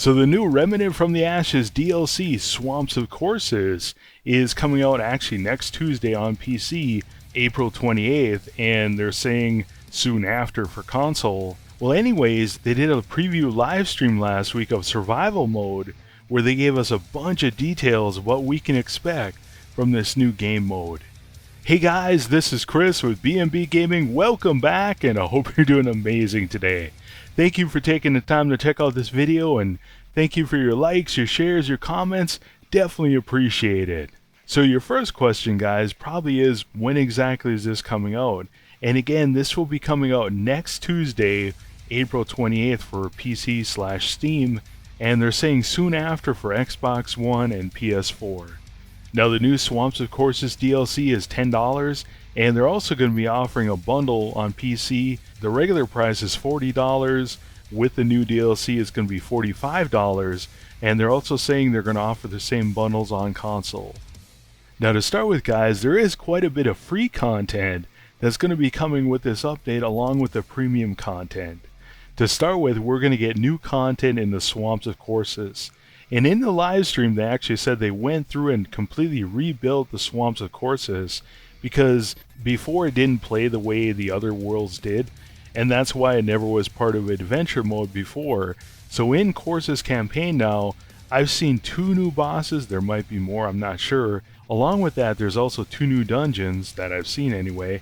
So the new Remnant from the Ashes DLC, Swamps of Corsus, is coming out actually next Tuesday on PC, April 28th, and they're saying soon after for console. Well anyways, they did a preview live stream last week of survival mode, where they gave us a bunch of details of what we can expect from this new game mode. Hey guys, this is Chris with B&B Gaming. Welcome back, and I hope you're doing amazing today. Thank you for taking the time to check out this video, and thank you for your likes, your shares, your comments. Definitely appreciate it. So your first question, guys, probably is, when exactly is this coming out? And again, this will be coming out next Tuesday, April 28th for PC/Steam, and they're saying soon after for Xbox One and PS4. Now the new Swamps of Corsus DLC is $10, and they're also going to be offering a bundle on PC. The regular price is $40, with the new DLC it's going to be $45, and they're also saying they're going to offer the same bundles on console. Now to start with, guys, there is quite a bit of free content that's going to be coming with this update along with the premium content. To start with, we're going to get new content in the Swamps of Corsus. And in the live stream, they actually said they went through and completely rebuilt the Swamps of Corsus, because before it didn't play the way the other worlds did, and that's why it never was part of adventure mode before. So in Corsus campaign now, I've seen 2 new bosses, there might be more, I'm not sure. Along with that, there's also 2 new dungeons that I've seen anyway.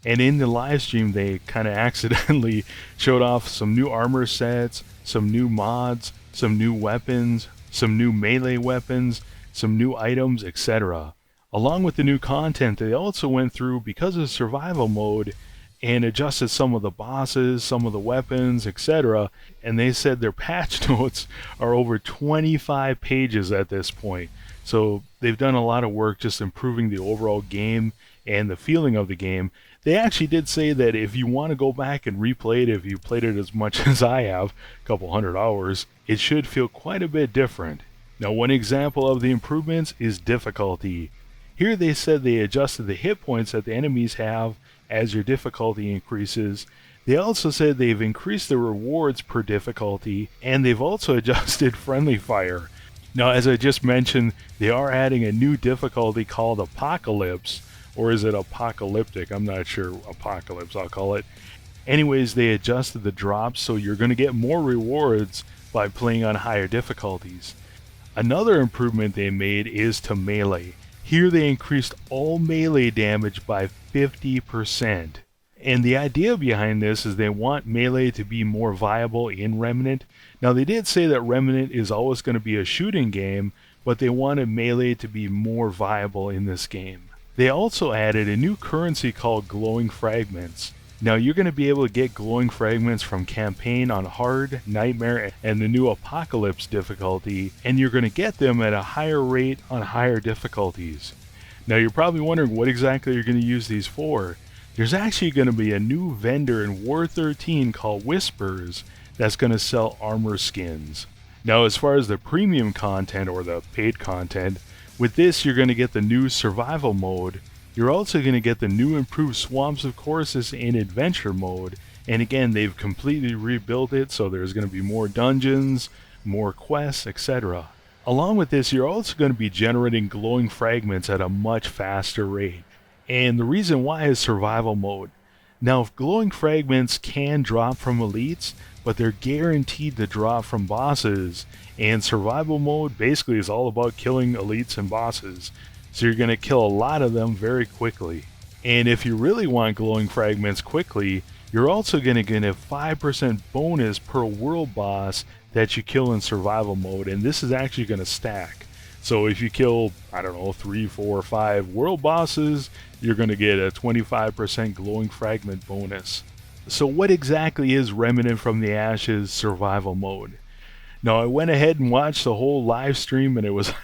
And in the live stream, they kind of accidentally showed off some new armor sets, some new mods, some new weapons, some new melee weapons, some new items, etc. Along with the new content, they also went through, because of survival mode, and adjusted some of the bosses, some of the weapons, etc. And they said their patch notes are over 25 pages at this point. So they've done a lot of work just improving the overall game and the feeling of the game. They actually did say that if you want to go back and replay it, if you played it as much as I have, a couple hundred hours, it should feel quite a bit different. Now one example of the improvements is difficulty. Here they said they adjusted the hit points that the enemies have as your difficulty increases. They also said they've increased the rewards per difficulty, and they've also adjusted friendly fire. Now as I just mentioned, they are adding a new difficulty called Apocalypse, or is it Apocalyptic? I'm not sure. Apocalypse, I'll call it. Anyways, they adjusted the drops, so you're going to get more rewards by playing on higher difficulties. Another improvement they made is to melee. Here they increased all melee damage by 50%. And the idea behind this is they want melee to be more viable in Remnant. Now they did say that Remnant is always going to be a shooting game, but they wanted melee to be more viable in this game. They also added a new currency called glowing fragments. Now you're going to be able to get glowing fragments from campaign on hard, nightmare, and the new apocalypse difficulty, and you're going to get them at a higher rate on higher difficulties. Now you're probably wondering what exactly you're going to use these for. There's actually going to be a new vendor in War 13 called Whispers that's going to sell armor skins. Now as far as the premium content, or the paid content, with this you're going to get the new survival mode. You're also going to get the new improved Swamps of Corsus in adventure mode, and again they've completely rebuilt it, so there's going to be more dungeons, more quests, etc. Along with this, you're also going to be generating glowing fragments at a much faster rate. And the reason why is survival mode. Now glowing fragments can drop from elites, but they're guaranteed to drop from bosses, and survival mode basically is all about killing elites and bosses. So you're going to kill a lot of them very quickly. And if you really want glowing fragments quickly, you're also going to get a 5% bonus per world boss that you kill in survival mode, and this is actually going to stack. So if you kill, 3, 4, 5 world bosses, you're going to get a 25% glowing fragment bonus. So what exactly is Remnant from the Ashes survival mode? Now I went ahead and watched the whole live stream, and it was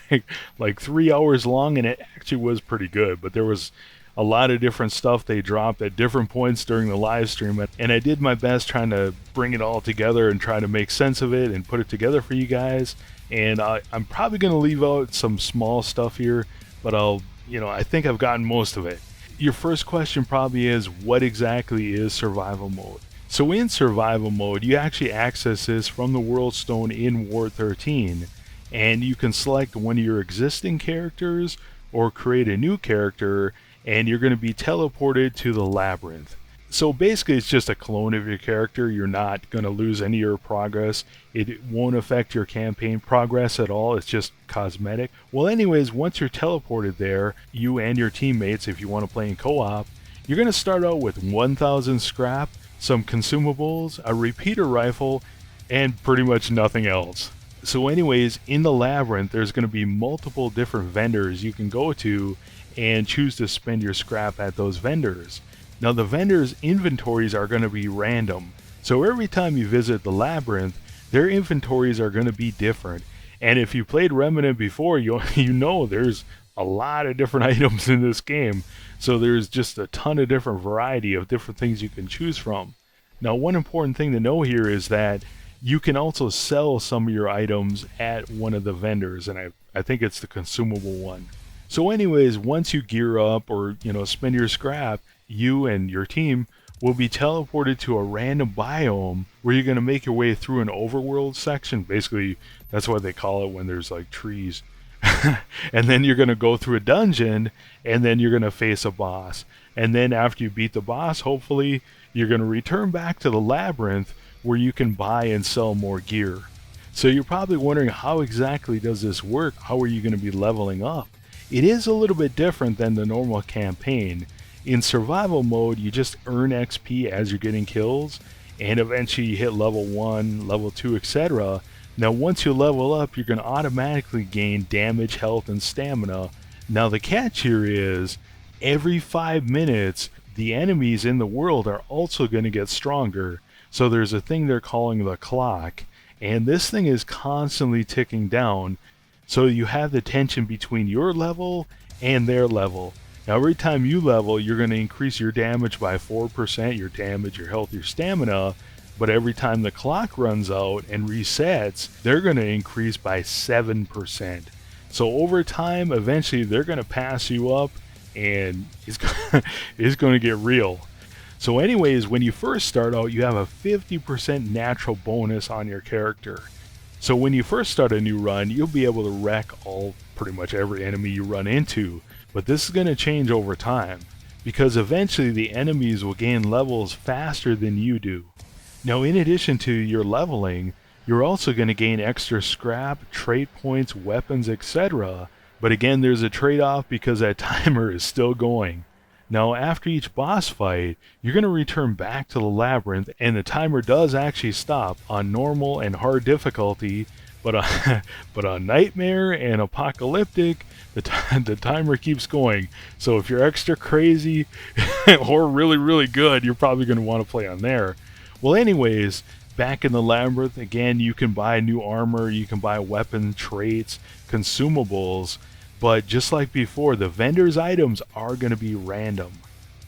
like 3 hours long, and it actually was pretty good, but there was a lot of different stuff they dropped at different points during the live stream, and I did my best trying to bring it all together and try to make sense of it and put it together for you guys. And I'm probably going to leave out some small stuff here, but I think I've gotten most of it. Your first question probably is, what exactly is survival mode? So in survival mode, you actually access this from the World Stone in War 13, and you can select one of your existing characters or create a new character, and you're going to be teleported to the Labyrinth. So basically it's just a clone of your character. You're not going to lose any of your progress. It won't affect your campaign progress at all. It's just cosmetic. Well anyways, once you're teleported there, you and your teammates, if you want to play in co-op, you're going to start out with 1,000 scrap, some consumables, a repeater rifle, and pretty much nothing else. So anyways, in the Labyrinth there's going to be multiple different vendors you can go to and choose to spend your scrap at those vendors. Now the vendors' inventories are going to be random, so every time you visit the Labyrinth, their inventories are going to be different. And if you played Remnant before, you know there's a lot of different items in this game, so there's just a ton of different variety of different things you can choose from. Now one important thing to know here is that you can also sell some of your items at one of the vendors, and I think it's the consumable one. So anyways, once you gear up or spend your scrap, you and your team will be teleported to a random biome where you're going to make your way through an overworld section. Basically, that's what they call it when there's like trees. And then you're going to go through a dungeon, and then you're going to face a boss. And then after you beat the boss, hopefully, you're going to return back to the Labyrinth where you can buy and sell more gear. So you're probably wondering, how exactly does this work? How are you going to be leveling up? It is a little bit different than the normal campaign. In survival mode, you just earn XP as you're getting kills, and eventually you hit level 1, level 2, etc. Now once you level up, you're going to automatically gain damage, health, and stamina. Now the catch here is, every 5 minutes, the enemies in the world are also going to get stronger. So there's a thing they're calling the clock, and this thing is constantly ticking down. So you have the tension between your level and their level. Now every time you level, you're going to increase your damage by 4%, your damage, your health, your stamina, but every time the clock runs out and resets, they're going to increase by 7%. So over time, eventually they're going to pass you up, and it's going to get real. So anyways, when you first start out, you have a 50% natural bonus on your character. So when you first start a new run, you'll be able to wreck pretty much every enemy you run into. But this is going to change over time, because eventually the enemies will gain levels faster than you do. Now in addition to your leveling, you're also going to gain extra scrap, trait points, weapons, etc. But again, there's a trade-off because that timer is still going. Now after each boss fight, you're going to return back to the Labyrinth, and the timer does actually stop on normal and hard difficulty, but on Nightmare and Apocalyptic, the timer keeps going. So if you're extra crazy or really, really good, you're probably going to want to play on there. Well anyways, back in the Labyrinth, again, you can buy new armor, you can buy weapon traits, consumables, but just like before, the vendor's items are going to be random.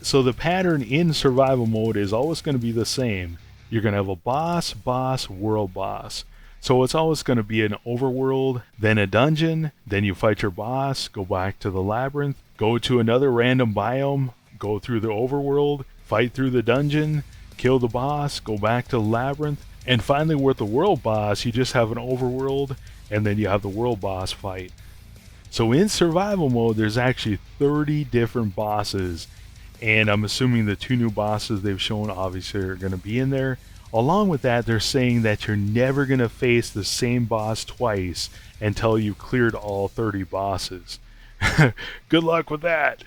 So the pattern in survival mode is always going to be the same. You're going to have a boss, world boss. So it's always going to be an overworld, then a dungeon, then you fight your boss, go back to the Labyrinth, go to another random biome, go through the overworld, fight through the dungeon, kill the boss, go back to the Labyrinth, and finally with the world boss, you just have an overworld, and then you have the world boss fight. So in survival mode, there's actually 30 different bosses, and I'm assuming the 2 new bosses they've shown obviously are going to be in there. Along with that, they're saying that you're never going to face the same boss twice until you've cleared all 30 bosses. Good luck with that.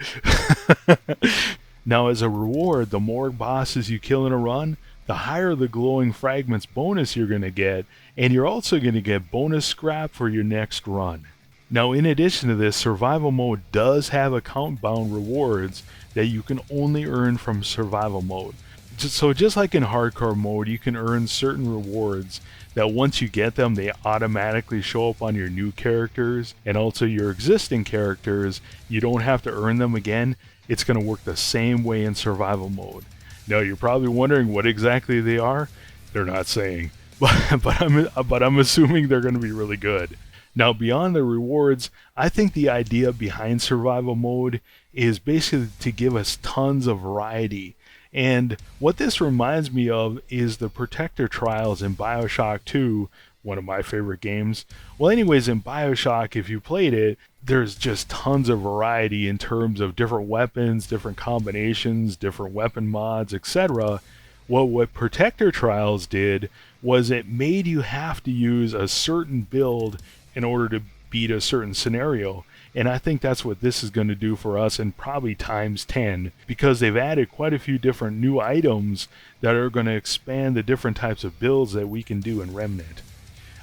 Now as a reward, the more bosses you kill in a run, the higher the glowing fragments bonus you're going to get, and you're also going to get bonus scrap for your next run. Now in addition to this, survival mode does have account bound rewards that you can only earn from survival mode. So just like in hardcore mode, you can earn certain rewards that once you get them, they automatically show up on your new characters, and also your existing characters, you don't have to earn them again. It's going to work the same way in survival mode. Now you're probably wondering what exactly they are. They're not saying, but I'm assuming they're going to be really good. Now beyond the rewards, I think the idea behind survival mode is basically to give us tons of variety. And what this reminds me of is the Protector trials in Bioshock 2, one of my favorite games. Well, anyways, in Bioshock, if you played it, there's just tons of variety in terms of different weapons, different combinations, different weapon mods, etc. Well, what Protector Trials did was it made you have to use a certain build in order to beat a certain scenario. And I think that's what this is going to do for us, and probably times 10, because they've added quite a few different new items that are going to expand the different types of builds that we can do in Remnant.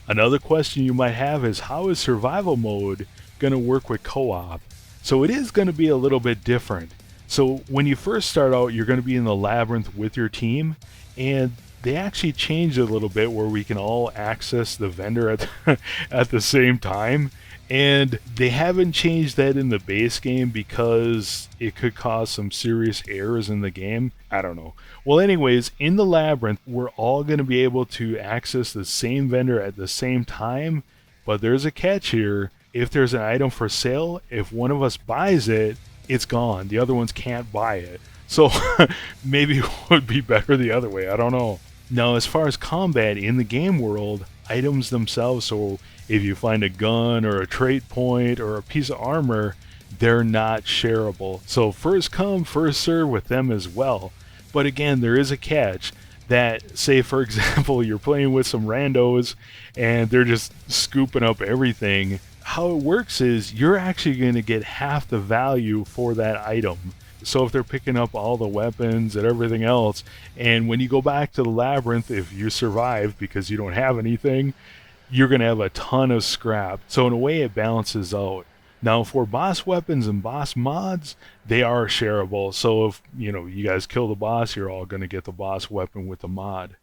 Another question you might have is, how is survival mode going to work with co-op? So it is going to be a little bit different. So when you first start out, you're going to be in the labyrinth with your team, and they actually changed it a little bit where we can all access the vendor at the same time. And they haven't changed that in the base game because it could cause some serious errors in the game. I don't know. Well, anyways, in the labyrinth, we're all going to be able to access the same vendor at the same time. But there's a catch here. If there's an item for sale, if one of us buys it, it's gone. The other ones can't buy it. So maybe it would be better the other way. I don't know. Now, as far as combat in the game world, items themselves, so if you find a gun or a trait point or a piece of armor, they're not shareable. So first come, first serve with them as well. But again, there is a catch that, say for example, you're playing with some randos and they're just scooping up everything. How it works is you're actually going to get half the value for that item. So if they're picking up all the weapons and everything else, and when you go back to the labyrinth, if you survive because you don't have anything, you're going to have a ton of scrap. So in a way, it balances out. Now, for boss weapons and boss mods, they are shareable. So if, you guys kill the boss, you're all going to get the boss weapon with the mod.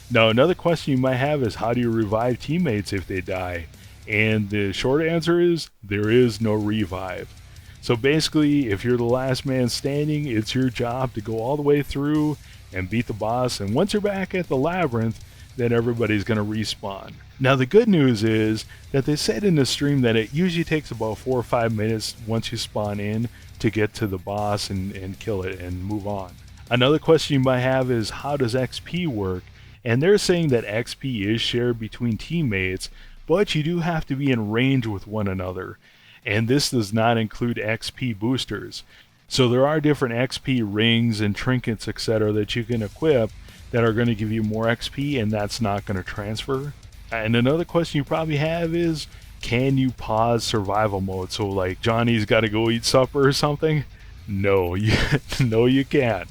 Now, another question you might have is, how do you revive teammates if they die? And the short answer is, there is no revive. So basically, if you're the last man standing, it's your job to go all the way through and beat the boss. And once you're back at the labyrinth, then everybody's going to respawn. Now, the good news is that they said in the stream that it usually takes about 4 or 5 minutes once you spawn in to get to the boss and kill it and move on. Another question you might have is, how does XP work? And they're saying that XP is shared between teammates, but you do have to be in range with one another. And this does not include XP boosters. So there are different XP rings and trinkets, etc. that you can equip that are going to give you more XP, and that's not going to transfer. And another question you probably have is, can you pause survival mode? So like Johnny's got to go eat supper or something? No, no, you can't.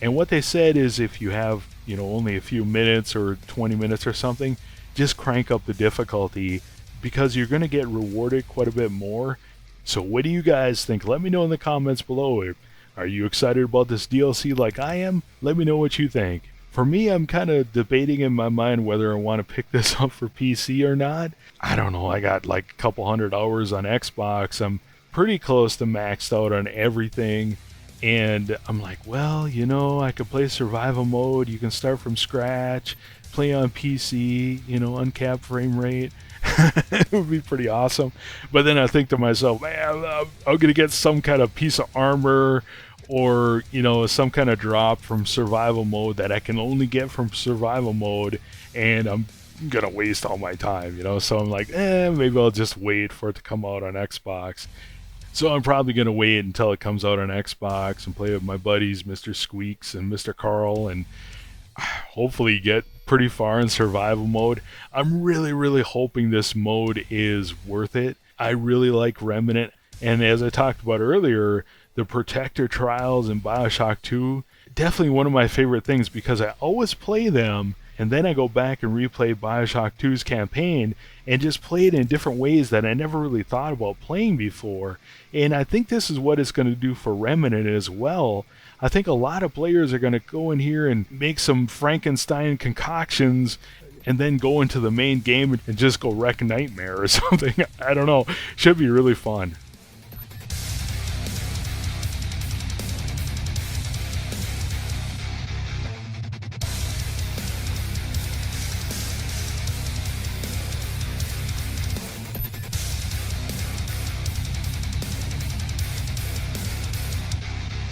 And what they said is, if you have only a few minutes or 20 minutes or something, just crank up the difficulty, because you're going to get rewarded quite a bit more. So what do you guys think? Let me know in the comments below. Are you excited about this DLC like I am? Let me know what you think. For me, I'm kind of debating in my mind whether I want to pick this up for PC or not. I don't know. I got like a couple 100 hours on Xbox. I'm pretty close to maxed out on everything. And I'm like, well, I could play survival mode. You can start from scratch, play on PC, uncapped frame rate. It would be pretty awesome. But then I think to myself, man, I'm going to get some kind of piece of armor or, some kind of drop from survival mode that I can only get from survival mode, and I'm going to waste all my time, So I'm like, maybe I'll just wait for it to come out on Xbox. So I'm probably going to wait until it comes out on Xbox and play with my buddies, Mr. Squeaks and Mr. Carl, and hopefully get pretty far in survival mode. I'm really, really hoping this mode is worth it. I really like Remnant, and as I talked about earlier, the Protector Trials in Bioshock 2, definitely one of my favorite things, because I always play them, and then I go back and replay Bioshock 2's campaign and just play it in different ways that I never really thought about playing before. And I think this is what it's going to do for Remnant as well. I think a lot of players are going to go in here and make some Frankenstein concoctions and then go into the main game and just go wreck Nightmare or something. I don't know. Should be really fun.